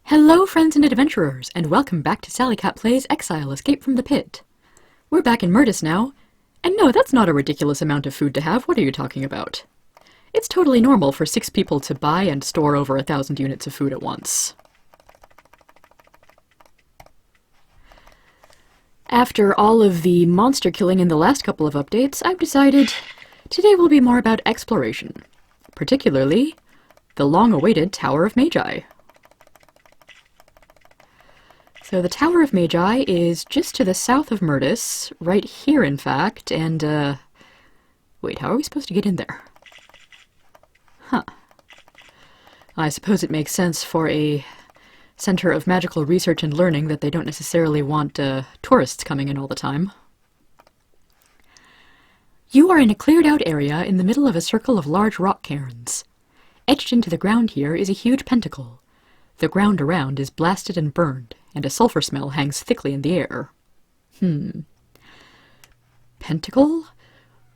Hello, friends and adventurers, and welcome back to Sally Cat Plays Exile, Escape from the Pit. We're back in Murtis now, and no, that's not a ridiculous amount of food to have. What are you talking about? It's totally normal for 6 people to buy and store over 1,000 units of food at once. After all of the monster killing in the last couple of updates, I've decided today will be more about exploration, particularly the long-awaited Tower of Magi. So the Tower of Magi is just to the south of Murtis, right here in fact, and wait, how are we supposed to get in there? Huh. I suppose it makes sense for a center of magical research and learning that they don't necessarily want tourists coming in all the time. You are in a cleared-out area in the middle of a circle of large rock cairns. Etched into the ground here is a huge pentacle. The ground around is blasted and burned, and a sulfur smell hangs thickly in the air. Pentacle?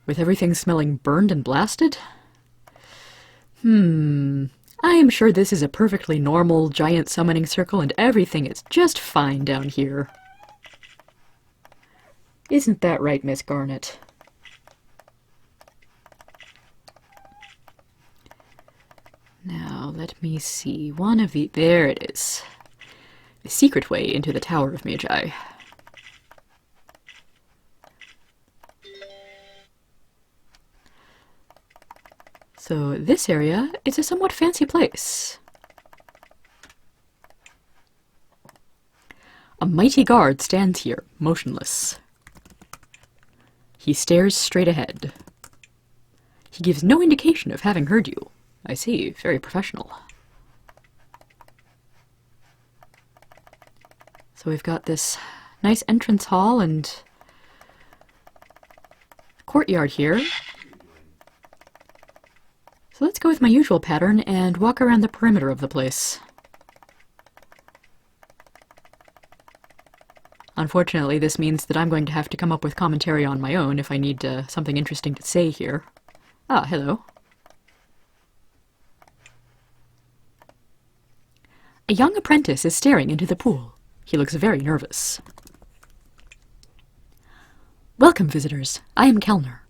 With everything smelling burned and blasted? I am sure this is a perfectly normal giant summoning circle and everything is just fine down here. Isn't that right, Miss Garnet? Now, let me see. There it is. The secret way into the Tower of Magi. So this area is a somewhat fancy place. A mighty guard stands here, motionless. He stares straight ahead. He gives no indication of having heard you. I see, very professional. So we've got this nice entrance hall and courtyard here. So let's go with my usual pattern and walk around the perimeter of the place. Unfortunately, this means that I'm going to have to come up with commentary on my own if I need something interesting to say here. Ah, hello. A young apprentice is staring into the pool. He looks very nervous. Welcome, visitors. I am Kellner.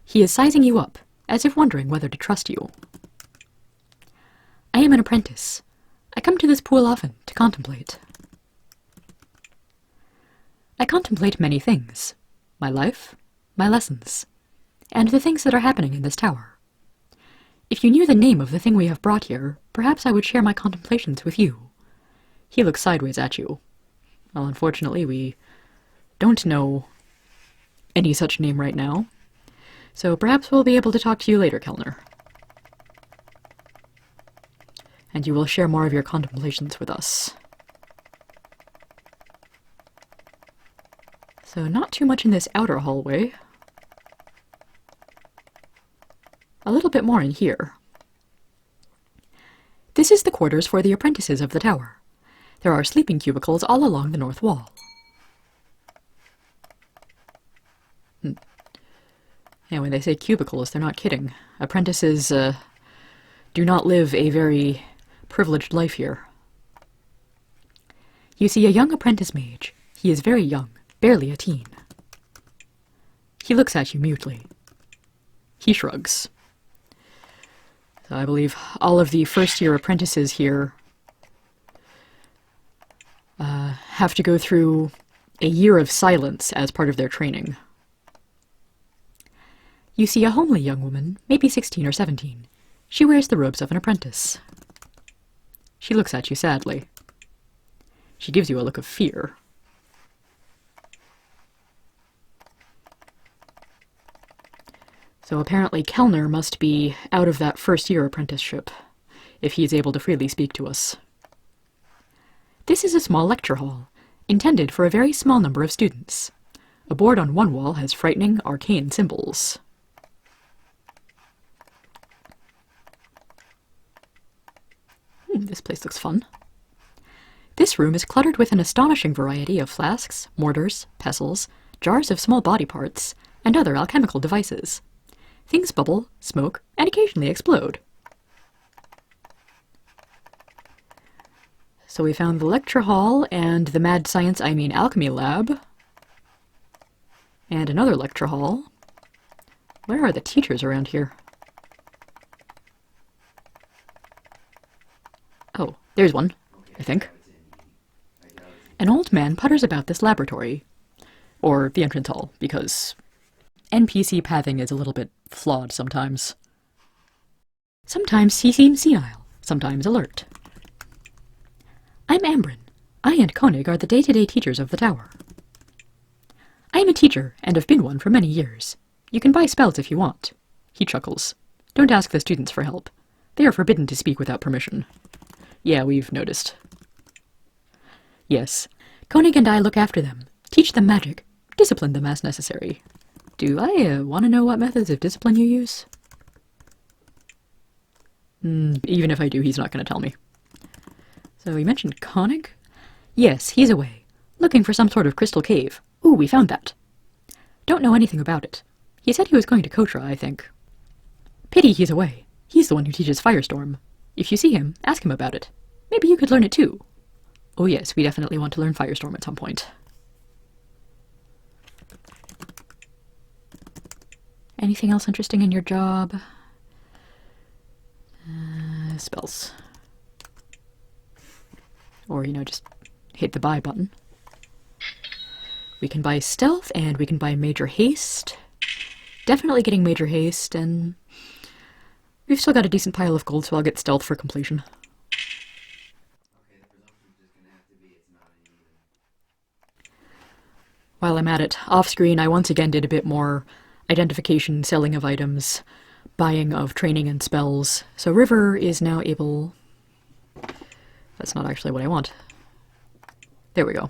He is sizing you up, as if wondering whether to trust you. I am an apprentice. I come to this pool often to contemplate. I contemplate many things. My life, my lessons, and the things that are happening in this tower. If you knew the name of the thing we have brought here, perhaps I would share my contemplations with you. He looks sideways at you. Well, unfortunately, we don't know any such name right now, so perhaps we'll be able to talk to you later, Kellner. And you will share more of your contemplations with us. So not too much in this outer hallway. A little bit more in here. This is the quarters for the apprentices of the tower. There are sleeping cubicles all along the north wall. Yeah, when they say cubicles, they're not kidding. Apprentices do not live a very privileged life here. You see a young apprentice mage. He is very young, barely a teen. He looks at you mutely. He shrugs. So I believe all of the first-year apprentices here have to go through a year of silence as part of their training. You see a homely young woman, maybe 16 or 17. She wears the robes of an apprentice. She looks at you sadly. She gives you a look of fear. So apparently Kellner must be out of that first-year apprenticeship, if he is able to freely speak to us. This is a small lecture hall, intended for a very small number of students. A board on one wall has frightening, arcane symbols. This place looks fun. This room is cluttered with an astonishing variety of flasks, mortars, pestles, jars of small body parts, and other alchemical devices. Things bubble, smoke, and occasionally explode. So we found the lecture hall and the mad science, I mean alchemy lab. And another lecture hall. Where are the teachers around here? Oh, there's one, I think. An old man putters about this laboratory. Or the entrance hall, because NPC pathing is a little bit flawed sometimes. Sometimes he seems senile, sometimes alert. I'm Ambrin. I and Koenig are the day-to-day teachers of the tower. I am a teacher, and have been one for many years. You can buy spells if you want. He chuckles. Don't ask the students for help. They are forbidden to speak without permission. Yeah, we've noticed. Yes, Koenig and I look after them, teach them magic, discipline them as necessary. Do I want to know what methods of discipline you use? Even if I do, he's not going to tell me. So you mentioned Koenig? Yes, he's away, looking for some sort of crystal cave. Ooh, we found that. Don't know anything about it. He said he was going to Kotra, I think. Pity he's away. He's the one who teaches Firestorm. If you see him, ask him about it. Maybe you could learn it too. Oh yes, we definitely want to learn Firestorm at some point. Anything else interesting in your job? Spells. Or, just hit the buy button. We can buy stealth, and we can buy major haste. Definitely getting major haste, and we've still got a decent pile of gold, so I'll get stealth for completion. While I'm at it, off-screen, I once again did a bit more identification, selling of items, buying of training and spells. So River is now able... That's not actually what I want. There we go.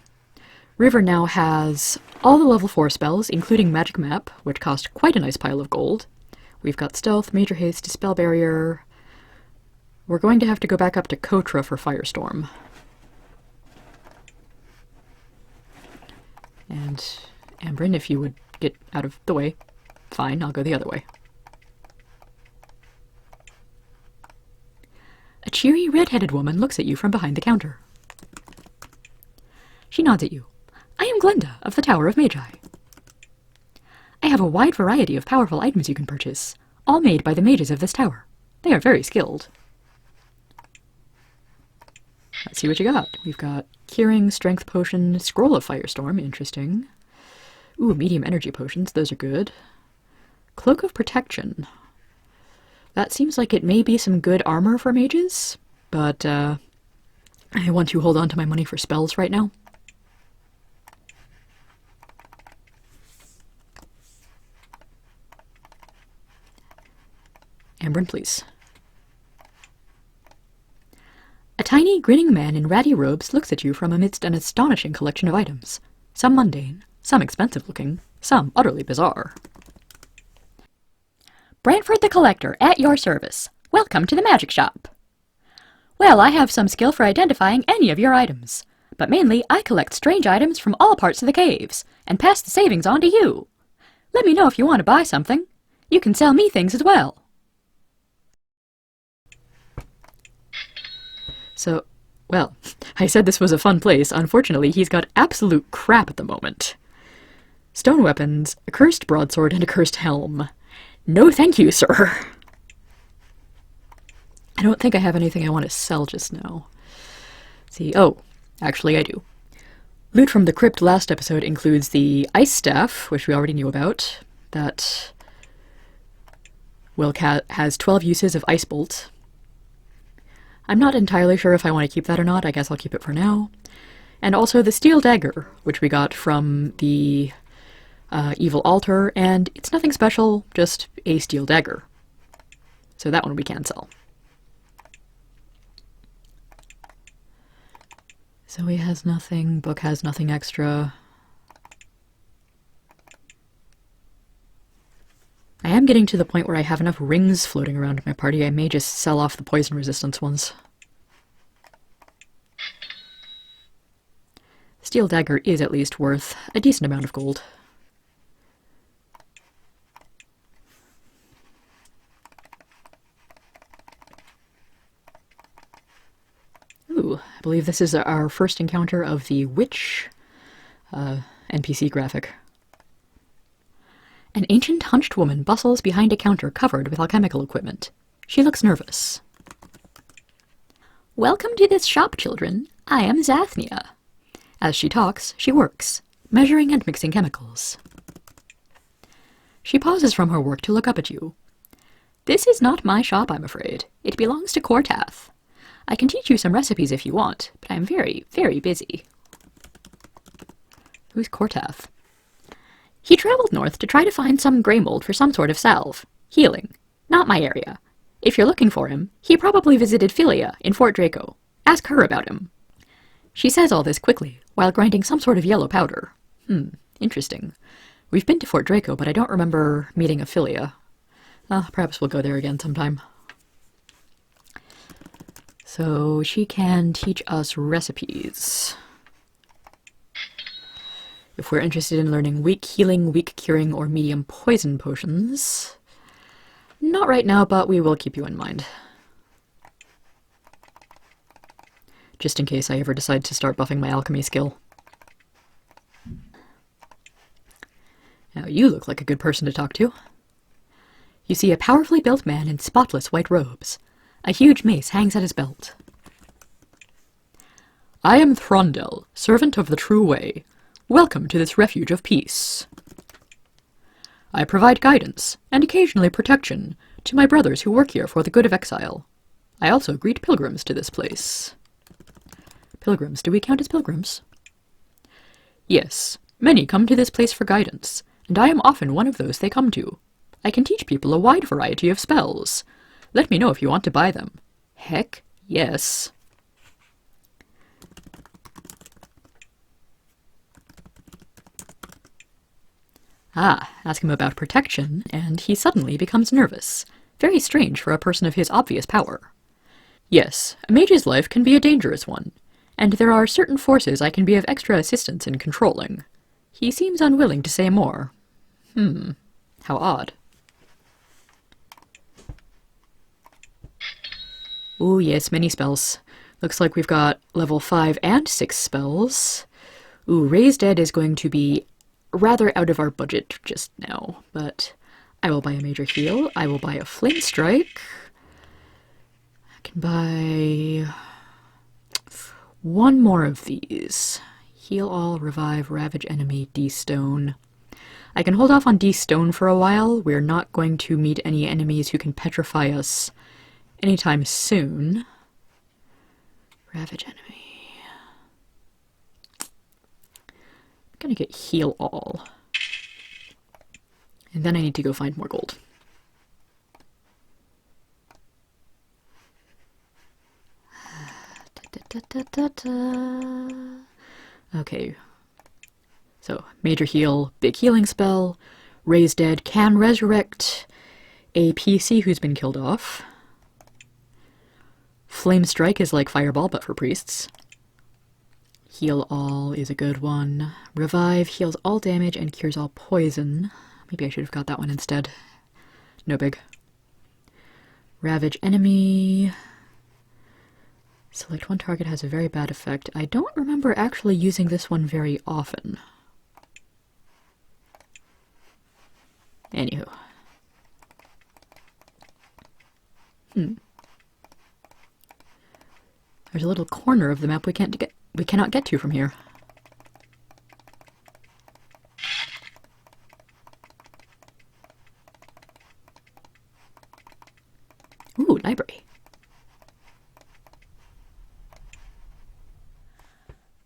River now has all the level 4 spells, including Magic Map, which cost quite a nice pile of gold. We've got Stealth, Major Haste, Dispel Barrier. We're going to have to go back up to Kotra for Firestorm. And Ambrin, if you would get out of the way. Fine, I'll go the other way. A cheery, red-headed woman looks at you from behind the counter. She nods at you. I am Glenda, of the Tower of Magi. I have a wide variety of powerful items you can purchase, all made by the mages of this tower. They are very skilled. Let's see what you got. We've got Curing, Strength Potion, Scroll of Firestorm, interesting. Ooh, medium energy potions, those are good. Cloak of Protection. That seems like it may be some good armor for mages, but I want to hold on to my money for spells right now. Ambrin, please. A tiny, grinning man in ratty robes looks at you from amidst an astonishing collection of items. Some mundane, some expensive-looking, some utterly bizarre. Brantford the Collector, at your service. Welcome to the magic shop. Well, I have some skill for identifying any of your items, but mainly I collect strange items from all parts of the caves, and pass the savings on to you. Let me know if you want to buy something. You can sell me things as well. So, well, I said this was a fun place. Unfortunately, he's got absolute crap at the moment. Stone weapons, a cursed broadsword, and a cursed helm. No thank you, sir. I don't think I have anything I want to sell just now. See, oh, actually I do. Loot from the crypt last episode includes the ice staff, which we already knew about. That has 12 uses of ice bolt. I'm not entirely sure if I want to keep that or not. I guess I'll keep it for now. And also the steel dagger, which we got from the evil altar, and it's nothing special, just a steel dagger. So that one we can sell. Zoe has nothing, Book has nothing extra. I am getting to the point where I have enough rings floating around in my party, I may just sell off the poison resistance ones. Steel dagger is at least worth a decent amount of gold. Ooh, I believe this is our first encounter of the witch NPC graphic. An ancient hunched woman bustles behind a counter covered with alchemical equipment. She looks nervous. Welcome to this shop, children. I am Zathnia. As she talks, she works, measuring and mixing chemicals. She pauses from her work to look up at you. This is not my shop, I'm afraid. It belongs to Kortath. I can teach you some recipes if you want, but I'm very, very busy. Who's Kortath? He traveled north to try to find some grey mold for some sort of salve. Healing. Not my area. If you're looking for him, he probably visited Philia in Fort Draco. Ask her about him. She says all this quickly, while grinding some sort of yellow powder. Interesting. We've been to Fort Draco, but I don't remember meeting a Philia. Perhaps we'll go there again sometime. So she can teach us recipes. If we're interested in learning weak healing, weak curing, or medium poison potions. Not right now, but we will keep you in mind. Just in case I ever decide to start buffing my alchemy skill. Now you look like a good person to talk to. You see a powerfully built man in spotless white robes. A huge mace hangs at his belt. I am Throndel, servant of the True Way. Welcome to this refuge of peace. I provide guidance, and occasionally protection, to my brothers who work here for the good of Exile. I also greet pilgrims to this place. Pilgrims? Do we count as pilgrims? Yes, many come to this place for guidance, and I am often one of those they come to. I can teach people a wide variety of spells. Let me know if you want to buy them. Heck, yes. Ask him about protection, and he suddenly becomes nervous. Very strange for a person of his obvious power. Yes, a mage's life can be a dangerous one, and there are certain forces I can be of extra assistance in controlling. He seems unwilling to say more. How odd. Ooh, yes, many spells. Looks like we've got level 5 and 6 spells. Ooh, Raise Dead is going to be rather out of our budget just now, but I will buy a Major Heal. I will buy a Flame Strike. I can buy one more of these. Heal All, Revive, Ravage Enemy, D-Stone. I can hold off on D-Stone for a while. We're not going to meet any enemies who can petrify us anytime soon. Ravage Enemy. I'm gonna get Heal All. And then I need to go find more gold. Okay. So, Major Heal, big healing spell. Raise Dead can resurrect a PC who's been killed off. Flame Strike is like Fireball, but for priests. Heal All is a good one. Revive heals all damage and cures all poison. Maybe I should have got that one instead. No big. Ravage Enemy. Select one target has a very bad effect. I don't remember actually using this one very often. Anywho. There's a little corner of the map we cannot get to from here. Ooh, library.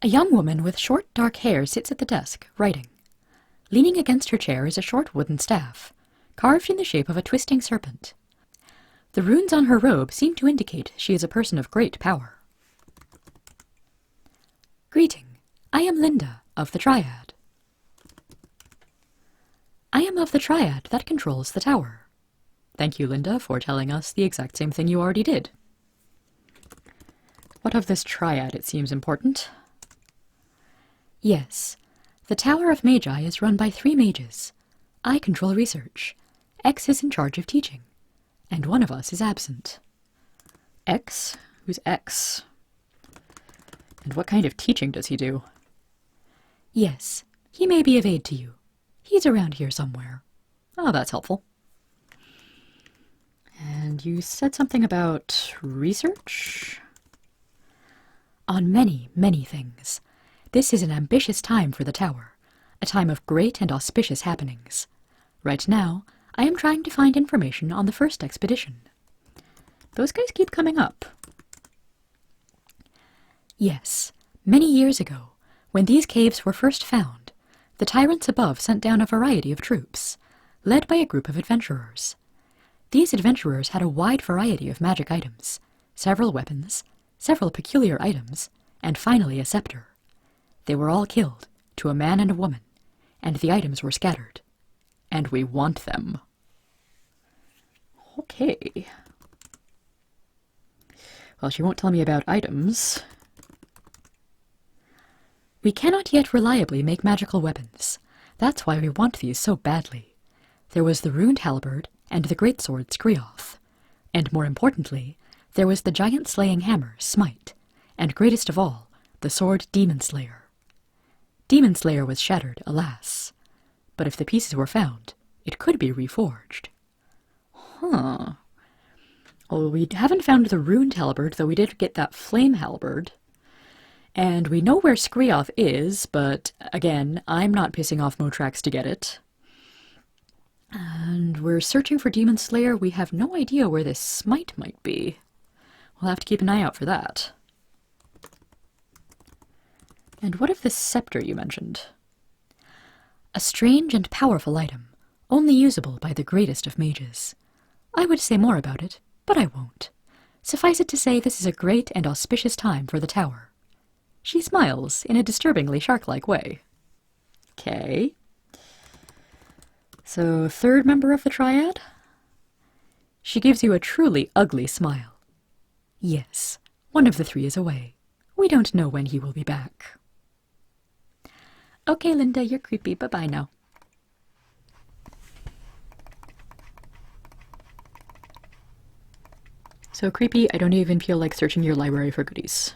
A young woman with short, dark hair sits at the desk, writing. Leaning against her chair is a short wooden staff, carved in the shape of a twisting serpent. The runes on her robe seem to indicate she is a person of great power. Greeting. I am Linda, of the Triad. I am of the Triad that controls the tower. Thank you, Linda, for telling us the exact same thing you already did. What of this Triad? It seems important. Yes. The Tower of Magi is run by 3 mages. I control research. X is in charge of teaching. And one of us is absent. X? Who's X? And what kind of teaching does he do? Yes, he may be of aid to you. He's around here somewhere. Oh, that's helpful. And you said something about research? On many, many things. This is an ambitious time for the tower, a time of great and auspicious happenings. Right now, I am trying to find information on the first expedition. Those guys keep coming up. Yes, many years ago, when these caves were first found, the tyrants above sent down a variety of troops, led by a group of adventurers. These adventurers had a wide variety of magic items, several weapons, several peculiar items, and finally a scepter. They were all killed, to a man and a woman, and the items were scattered. And we want them. Okay. Well, she won't tell me about items. We cannot yet reliably make magical weapons. That's why we want these so badly. There was the ruined halberd and the greatsword Skrioth. And more importantly, there was the giant-slaying hammer, Smite, and greatest of all, the sword Demon Slayer. Demon Slayer was shattered, alas. But if the pieces were found, it could be reforged. Huh. Well, we haven't found the ruined halberd, though we did get that flame halberd. And we know where Skrioth is, but again, I'm not pissing off Motrax to get it. And we're searching for Demon Slayer. We have no idea where this Smite might be. We'll have to keep an eye out for that. And what of this scepter you mentioned? A strange and powerful item, only usable by the greatest of mages. I would say more about it, but I won't. Suffice it to say this is a great and auspicious time for the tower. She smiles in a disturbingly shark-like way. Okay. So, third member of the Triad? She gives you a truly ugly smile. Yes, one of the three is away. We don't know when he will be back. Okay, Linda, you're creepy. Bye-bye now. So creepy, I don't even feel like searching your library for goodies.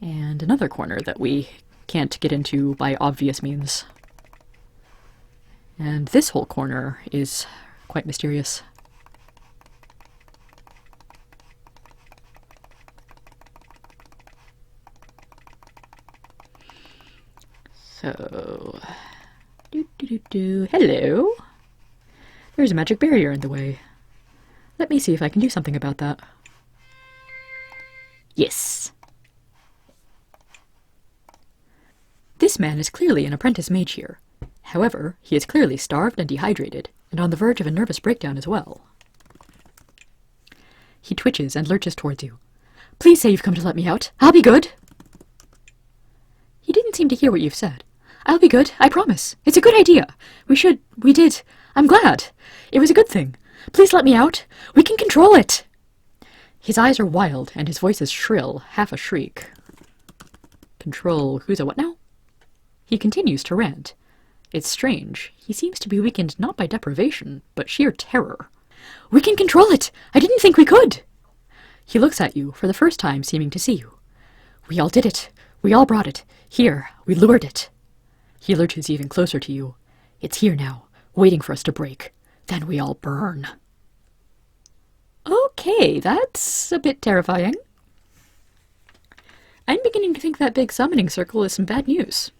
And another corner that we can't get into by obvious means. And this whole corner is quite mysterious. So, hello. There's a magic barrier in the way. Let me see if I can do something about that. Yes. This man is clearly an apprentice mage here. However, he is clearly starved and dehydrated, and on the verge of a nervous breakdown as well. He twitches and lurches towards you. Please say you've come to let me out. I'll be good. He didn't seem to hear what you've said. I'll be good, I promise. It's a good idea. We did. I'm glad. It was a good thing. Please let me out. We can control it. His eyes are wild, and his voice is shrill, half a shriek. Control who's a what now? He continues to rant. It's strange. He seems to be weakened not by deprivation, but sheer terror. We can control it! I didn't think we could! He looks at you, for the first time seeming to see you. We all did it. We all brought it. Here, we lured it. He lurches even closer to you. It's here now, waiting for us to break. Then we all burn. Okay, that's a bit terrifying. I'm beginning to think that big summoning circle is some bad news.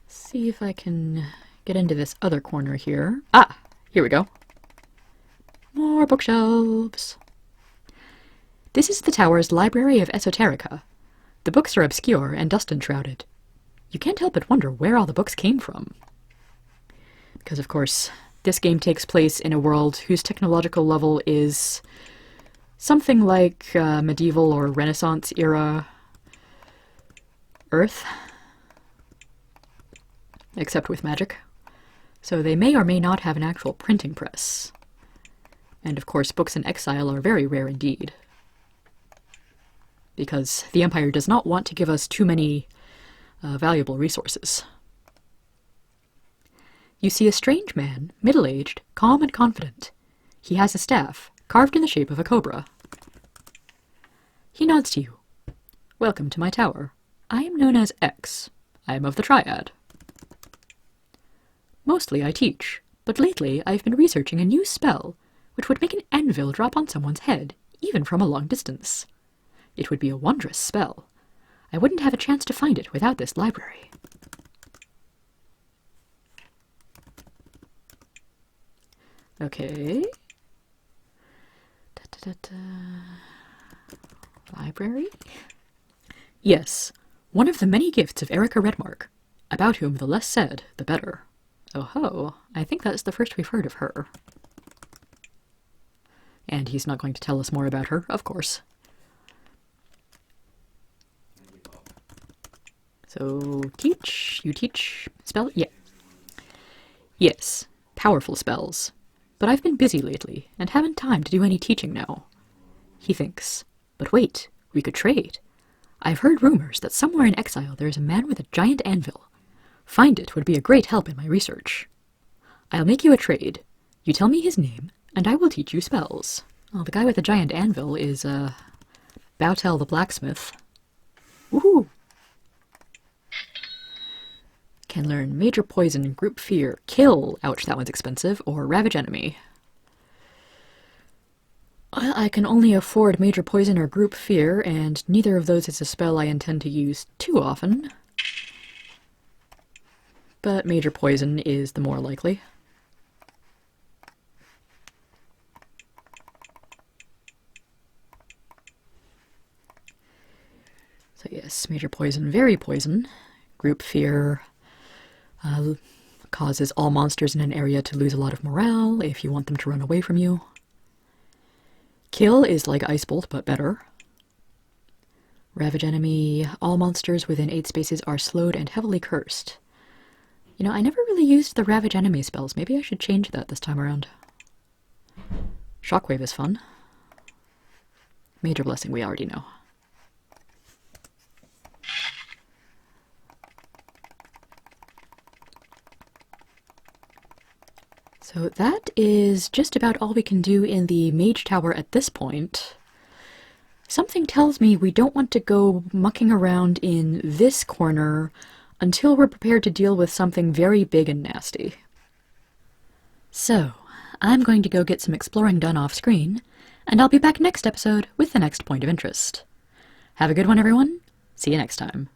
See if I can get into this other corner here. Ah, here we go. More bookshelves. This is the tower's Library of Esoterica. The books are obscure and dust-enshrouded. You can't help but wonder where all the books came from. Because, of course, this game takes place in a world whose technological level is something like medieval or Renaissance era Earth, except with magic. So they may or may not have an actual printing press. And, of course, books in Exile are very rare indeed, because the Empire does not want to give us too many valuable resources. You see a strange man, middle-aged, calm and confident. He has a staff, carved in the shape of a cobra. He nods to you. Welcome to my tower. I am known as X. I am of the Triad. Mostly I teach, but lately I have been researching a new spell which would make an anvil drop on someone's head, even from a long distance. It would be a wondrous spell. I wouldn't have a chance to find it without this library. Okay. Library? Yes, one of the many gifts of Erica Redmark, about whom the less said, the better. Oh ho, I think that's the first we've heard of her. And he's not going to tell us more about her, of course. So, teach, you teach, spell, yeah. Yes, powerful spells. But I've been busy lately, and haven't time to do any teaching now. He thinks, but wait, we could trade. I've heard rumors that somewhere in Exile there is a man with a giant anvil. Find it would be a great help in my research. I'll make you a trade. You tell me his name, and I will teach you spells. Oh, the guy with the giant anvil is, Bowtel the blacksmith. Woohoo! Can learn Major Poison, Group Fear, Kill, ouch, that one's expensive, or Ravage Enemy. Well, I can only afford Major Poison or Group Fear, and neither of those is a spell I intend to use too often. But Major Poison is the more likely. So yes, Major Poison, very poison. Group Fear causes all monsters in an area to lose a lot of morale if you want them to run away from you. Kill is like Ice Bolt, but better. Ravage Enemy, all monsters within 8 spaces are slowed and heavily cursed. You know, I never really used the Ravage Enemy spells. Maybe I should change that this time around. Shockwave is fun. Major Blessing we already know. So that is just about all we can do in the Mage Tower at this point. Something tells me we don't want to go mucking around in this corner until we're prepared to deal with something very big and nasty. So, I'm going to go get some exploring done off screen, and I'll be back next episode with the next point of interest. Have a good one, everyone. See you next time.